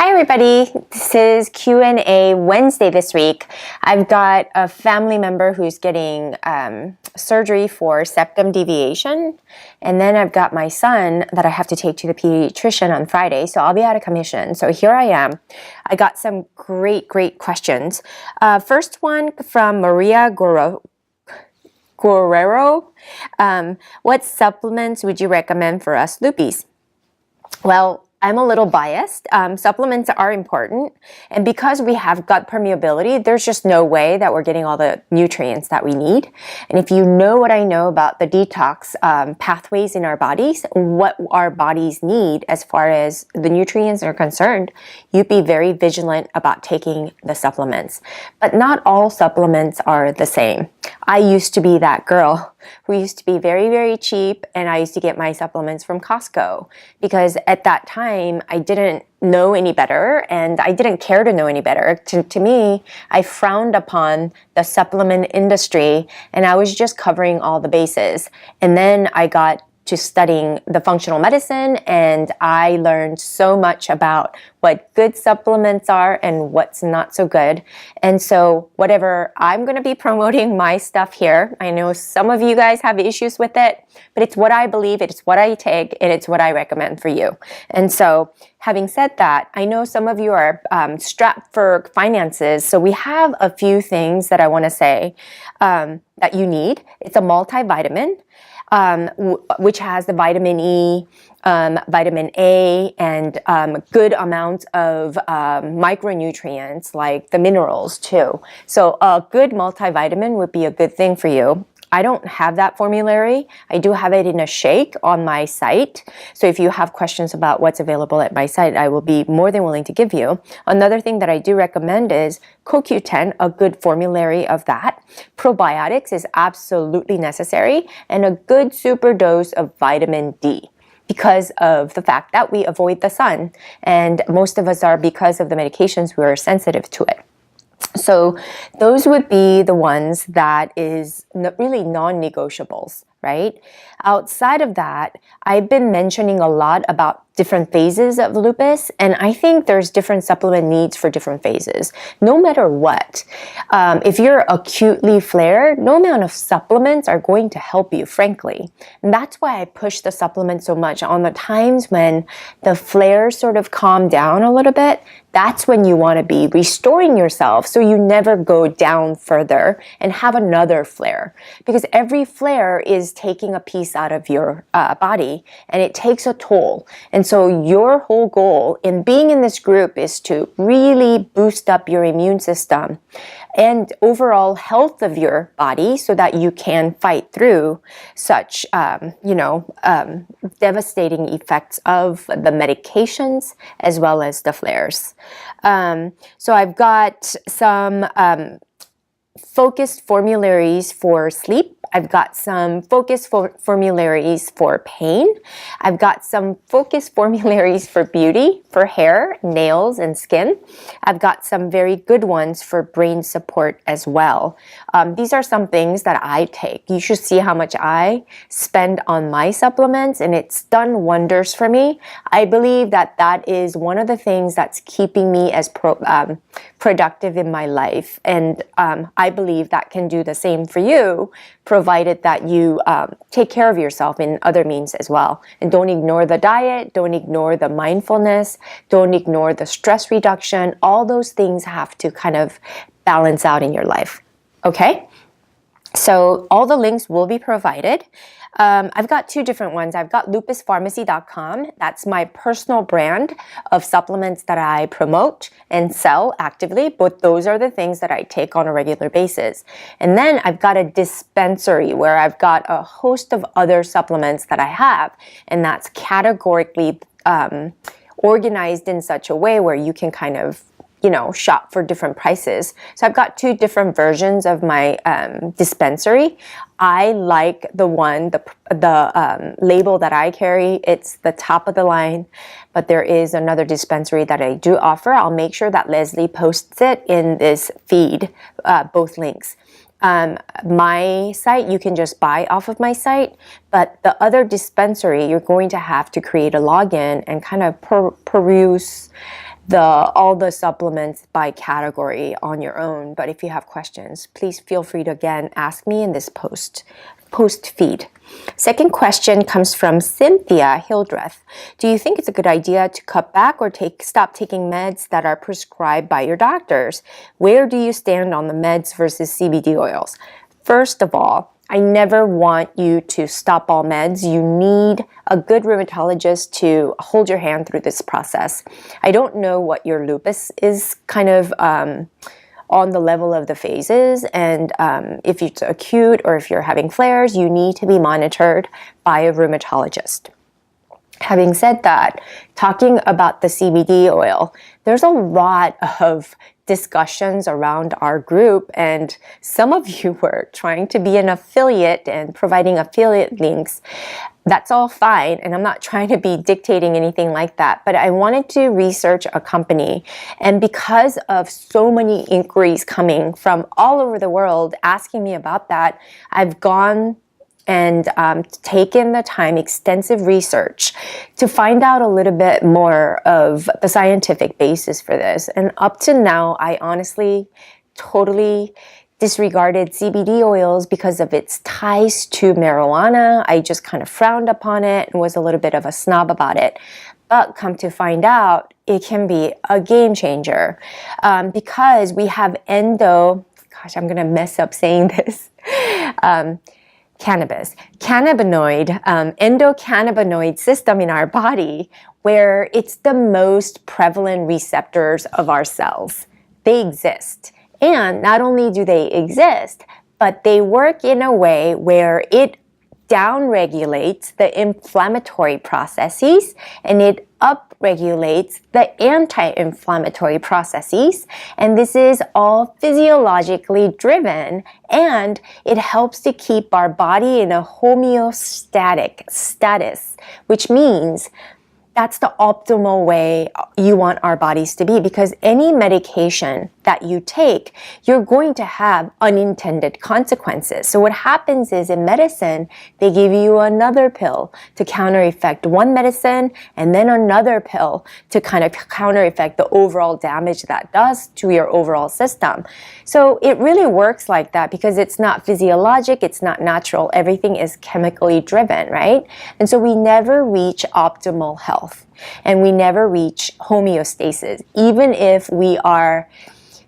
Hi everybody, this is Q&A Wednesday this week. I've got a family member who's getting surgery for septum deviation, and then I've got my son that I have to take to the pediatrician on Friday, so I'll be out of commission. So here I am. I got some great questions. First one from Maria Guerrero. What supplements would you recommend for us luppies? Well, I'm a little biased. Supplements are important, and because we have gut permeability, there's just no way that we're getting all the nutrients that we need. And if you know what I know about the detox pathways in our bodies, what our bodies need as far as the nutrients are concerned, you'd be very vigilant about taking the supplements. But not all supplements are the same. I used to be that girl who used to be very cheap, and I used to get my supplements from Costco because at that time I didn't know any better and I didn't care to know any better. To me, I frowned upon the supplement industry and I was just covering all the bases. And then I got to studying the functional medicine, and I learned so much about what good supplements are and what's not so good. And so whatever, I'm going to be promoting my stuff here. I know some of you guys have issues with it, but it's what I believe, it's what I take, and it's what I recommend for you. And so having said that, I know some of you are strapped for finances, so we have a few things that I want to say that you need. It's a multivitamin. Which has the vitamin E, vitamin A, and good amounts of micronutrients like the minerals too. So a good multivitamin would be a good thing for you. I don't have that formulary. I do have it in a shake on my site. So if you have questions about what's available at my site, I will be more than willing to give you. Another thing that I do recommend is CoQ10, a good formulary of that. Probiotics is absolutely necessary, and a good super dose of vitamin D, because of the fact that we avoid the sun. And most of us are, because of the medications, we are sensitive to it. So those would be the ones that is really non-negotiables, right? Outside of that, I've been mentioning a lot about different phases of lupus, and I think there's different supplement needs for different phases, no matter what. If you're acutely flared, no amount of supplements are going to help you, frankly. And that's why I push the supplement so much on the times when the flares sort of calm down a little bit. That's when you want to be restoring yourself so you never go down further and have another flare. Because every flare is taking a piece out of your body, and it takes a toll. And so your whole goal in being in this group is to really boost up your immune system and overall health of your body so that you can fight through such, devastating effects of the medications as well as the flares. So I've got some focused formularies for sleep. I've got some focused formularies for pain. I've got some focused formularies for beauty, for hair, nails, and skin. I've got some very good ones for brain support as well. These are some things that I take. You should see how much I spend on my supplements, and it's done wonders for me. I believe that that is one of the things that's keeping me as productive in my life, and I believe that can do the same for you, provided that you take care of yourself in other means as well. And don't ignore the diet, don't ignore the mindfulness, don't ignore the stress reduction. All those things have to kind of balance out in your life. Okay? So all the links will be provided. I've got two different ones. I've got lupuspharmacy.com. That's my personal brand of supplements that I promote and sell actively, but those are the things that I take on a regular basis. And then I've got a dispensary where I've got a host of other supplements that I have, and that's categorically organized in such a way where you can kind of shop for different prices. So I've got two different versions of my dispensary. I like the one, the label that I carry. It's the top of the line, but there is another dispensary that I do offer. I'll make sure that Leslie posts it in this feed, both links. My site, you can just buy off of my site, but the other dispensary, you're going to have to create a login and kind of peruse all the supplements by category on your own. But if you have questions, please feel free to again ask me in this post feed. Second question comes from Cynthia Hildreth. Do you think it's a good idea to cut back or stop taking meds that are prescribed by your doctors? Where do you stand on the meds versus CBD oils? First of all, I never want you to stop all meds. You need a good rheumatologist to hold your hand through this process. I don't know what your lupus is kind of on the level of the phases, and if it's acute or if you're having flares, you need to be monitored by a rheumatologist. Having said that, talking about the CBD oil, there's a lot of discussions around our group, and some of you were trying to be an affiliate and providing affiliate links. That's all fine, and I'm not trying to be dictating anything like that, but I wanted to research a company, and because of so many inquiries coming from all over the world asking me about that, I've gone and taken the time, extensive research, to find out a little bit more of the scientific basis for this. And up to now, I honestly totally disregarded CBD oils because of its ties to marijuana. I just kind of frowned upon it and was a little bit of a snob about it. But come to find out, it can be a game changer because we have I'm going to mess up saying this. Endocannabinoid system in our body, where it's the most prevalent receptors of our cells. They exist. And not only do they exist, but they work in a way where it downregulates the inflammatory processes and it upregulates the anti-inflammatory processes. And this is all physiologically driven, and it helps to keep our body in a homeostatic status, which means that's the optimal way you want our bodies to be, because any medication that you take, you're going to have unintended consequences. So what happens is in medicine, they give you another pill to counter-effect one medicine and then another pill to kind of counter-effect the overall damage that does to your overall system. So it really works like that because it's not physiologic, it's not natural, everything is chemically driven, right? And so we never reach optimal health and we never reach homeostasis, even if we are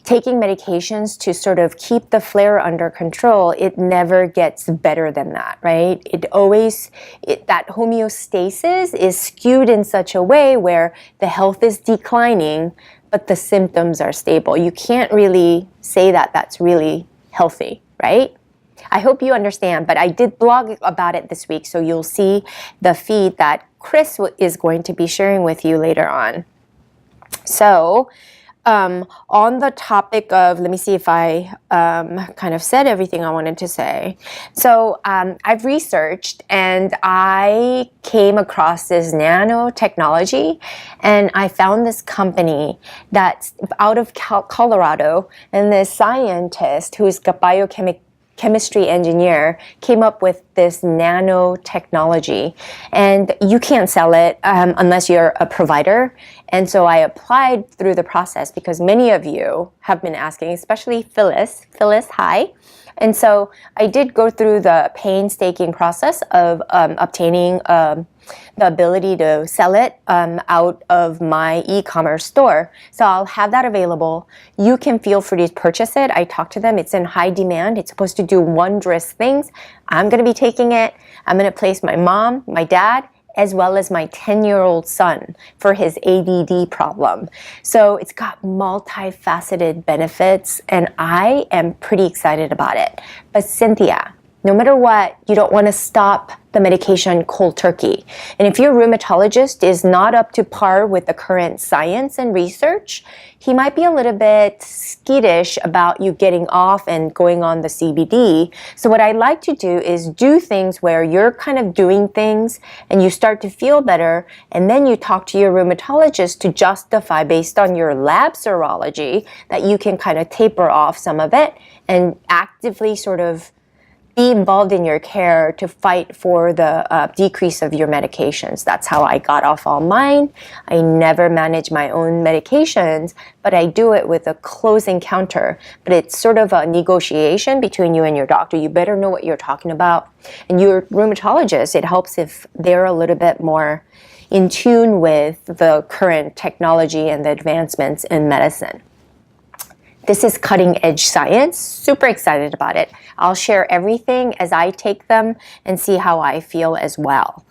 taking medications to sort of keep the flare under control. It never gets better than that, right? That homeostasis is skewed in such a way where the health is declining, but the symptoms are stable. You can't really say that that's really healthy, right? I hope you understand, but I did blog about it this week, so you'll see the feed that Chris is going to be sharing with you later on. So, on the topic of, let me see if I kind of said everything I wanted to say. So I've researched and I came across this nanotechnology, and I found this company that's out of Colorado, and this scientist who's a biochemistry engineer came up with this nanotechnology, and you can't sell it unless you're a provider. And so I applied through the process because many of you have been asking, especially Phyllis, hi. And so I did go through the painstaking process of obtaining the ability to sell it out of my e-commerce store. So I'll have that available. You can feel free to purchase it. I talked to them. It's in high demand. It's supposed to do wondrous things. I'm going to be taking it. I'm going to place my mom, my dad, as well as my 10-year-old son for his ADD problem. So it's got multifaceted benefits, and I am pretty excited about it. But Cynthia, no matter what, you don't want to stop the medication cold turkey. And if your rheumatologist is not up to par with the current science and research, he might be a little bit skittish about you getting off and going on the CBD. So what I like to do is do things where you're kind of doing things and you start to feel better, and then you talk to your rheumatologist to justify based on your lab serology that you can kind of taper off some of it and actively sort of be involved in your care to fight for the decrease of your medications. That's how I got off all mine. I never manage my own medications, but I do it with a close encounter. But it's sort of a negotiation between you and your doctor. You better know what you're talking about. And your rheumatologist, it helps if they're a little bit more in tune with the current technology and the advancements in medicine. This is cutting edge science. Super excited about it. I'll share everything as I take them and see how I feel as well.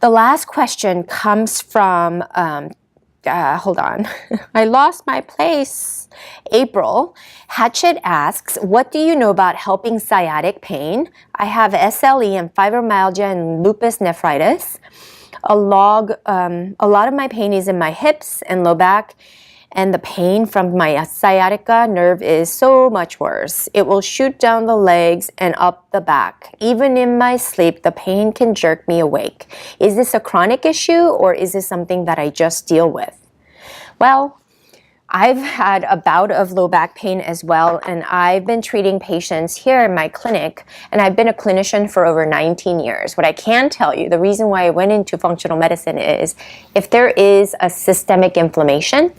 The last question comes from, hold on, I lost my place. April. Hatchet asks, what do you know about helping sciatic pain? I have SLE and fibromyalgia and lupus nephritis. A lot of my pain is in my hips and low back, and the pain from my sciatica nerve is so much worse. It will shoot down the legs and up the back. Even in my sleep, the pain can jerk me awake. Is this a chronic issue, or is this something that I just deal with? Well, I've had a bout of low back pain as well, and I've been treating patients here in my clinic, and I've been a clinician for over 19 years. What I can tell you, the reason why I went into functional medicine is if there is a systemic inflammation,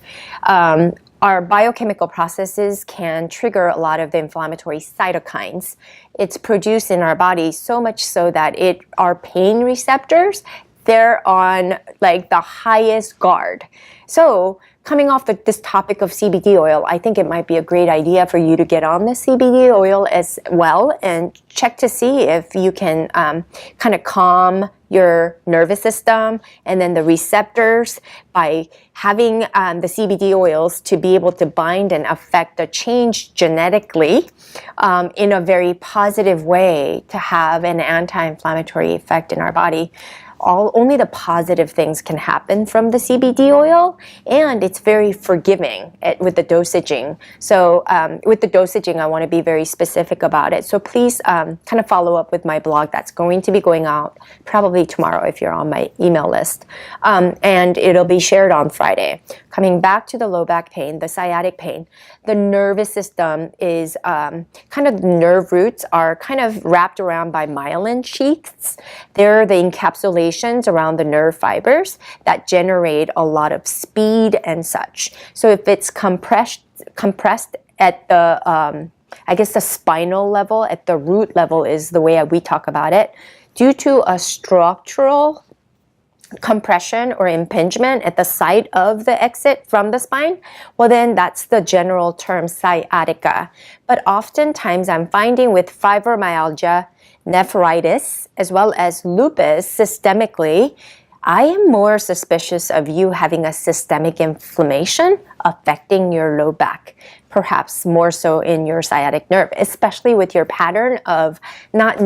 our biochemical processes can trigger a lot of the inflammatory cytokines. It's produced in our body so much so that our pain receptors, they're on like the highest guard. So coming off this topic of CBD oil, I think it might be a great idea for you to get on the CBD oil as well and check to see if you can kind of calm your nervous system and then the receptors by having the CBD oils to be able to bind and affect the change genetically in a very positive way to have an anti-inflammatory effect in our body. Only the positive things can happen from the CBD oil, and it's very forgiving with the dosaging. So with the dosaging, I want to be very specific about it. So please kind of follow up with my blog. That's going to be going out probably tomorrow if you're on my email list. And it'll be shared on Friday. Coming back to the low back pain, the sciatic pain, the nervous system is kind of the nerve roots are kind of wrapped around by myelin sheaths. They're the encapsulation around the nerve fibers that generate a lot of speed and such. So if it's compressed at the, I guess the spinal level, at the root level is the way we talk about it, due to a structural compression or impingement at the site of the exit from the spine, well then that's the general term sciatica. But oftentimes I'm finding with fibromyalgia, nephritis, as well as lupus systemically, I am more suspicious of you having a systemic inflammation affecting your low back, perhaps more so in your sciatic nerve, especially with your pattern of not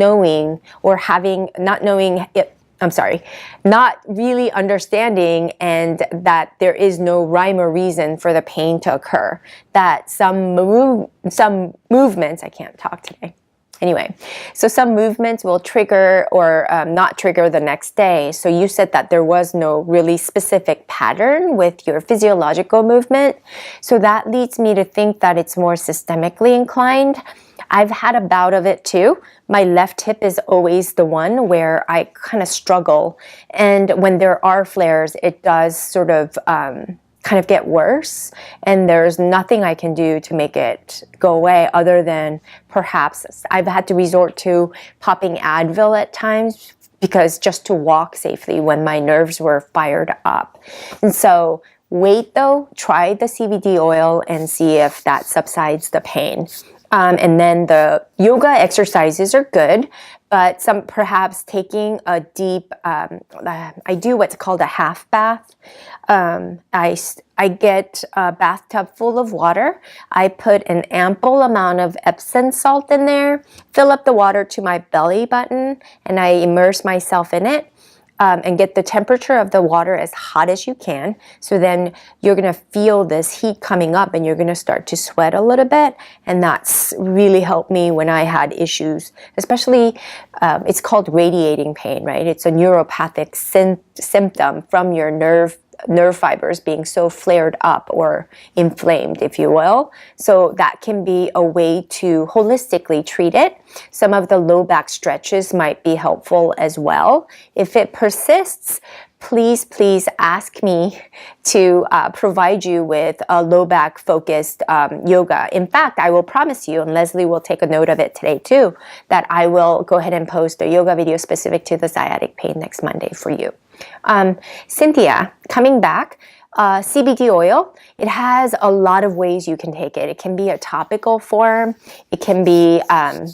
really understanding and that there is no rhyme or reason for the pain to occur. That some movements, I can't talk today. Anyway, so some movements will trigger or not trigger the next day. So you said that there was no really specific pattern with your physiological movement. So that leads me to think that it's more systemically inclined. I've had a bout of it too. My left hip is always the one where I kind of struggle. And when there are flares, it does sort of kind of get worse, and there's nothing I can do to make it go away other than perhaps I've had to resort to popping Advil at times because just to walk safely when my nerves were fired up. And so wait though, try the CBD oil and see if that subsides the pain. And then the yoga exercises are good, but perhaps taking a deep, I do what's called a half bath. I get a bathtub full of water. I put an ample amount of Epsom salt in there, fill up the water to my belly button, and I immerse myself in it. And get the temperature of the water as hot as you can. So then you're gonna feel this heat coming up and you're gonna start to sweat a little bit. And that's really helped me when I had issues, especially it's called radiating pain, right? It's a neuropathic symptom from your nerve nerve fibers being so flared up or inflamed, if you will. So that can be a way to holistically treat it. Some of the low back stretches might be helpful as well. If it persists, please ask me to provide you with a low back focused yoga. In fact, I will promise you, and Leslie will take a note of it today too, that I will go ahead and post a yoga video specific to the sciatic pain next Monday for you. Cynthia, coming back, CBD oil, it has a lot of ways you can take it. It can be a topical form. It can be a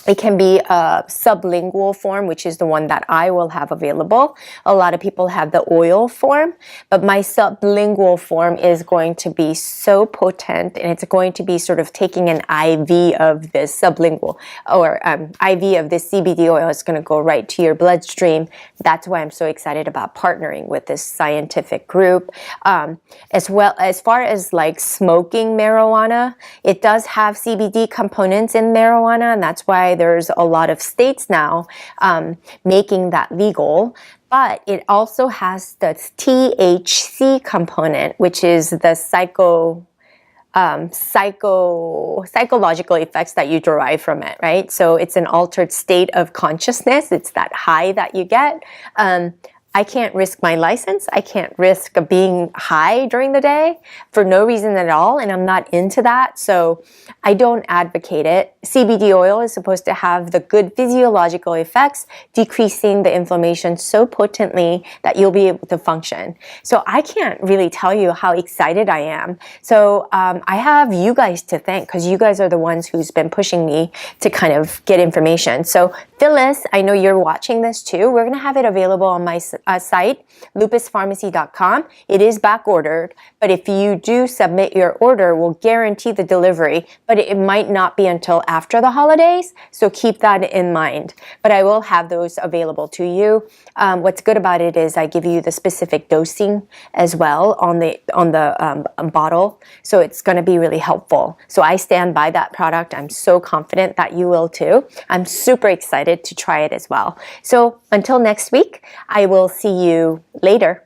sublingual form, which is the one that I will have available. A lot of people have the oil form, but my sublingual form is going to be so potent, and it's going to be sort of taking an IV of this sublingual or IV of this CBD oil. It's going to go right to your bloodstream. That's why I'm so excited about partnering with this scientific group. As well, as far as like smoking marijuana, it does have CBD components in marijuana, and that's why there's a lot of states now making that legal. But it also has the THC component, which is the psychological effects that you derive from it, right? So it's an altered state of consciousness. It's that high that you get. I can't risk my license. I can't risk being high during the day for no reason at all, and I'm not into that, so I don't advocate it. CBD oil is supposed to have the good physiological effects, decreasing the inflammation so potently that you'll be able to function. So I can't really tell you how excited I am. So I have you guys to thank, because you guys are the ones who's been pushing me to kind of get information. So Phyllis, I know you're watching this too. We're going to have it available on my site, lupuspharmacy.com. It is back ordered, but if you do submit your order, we'll guarantee the delivery, but it might not be until after the holidays, so keep that in mind. But I will have those available to you. What's good about it is I give you the specific dosing as well on the bottle, so it's going to be really helpful. So I stand by that product. I'm so confident that you will too. I'm super excited to try it as well. So until next week, I will see you later.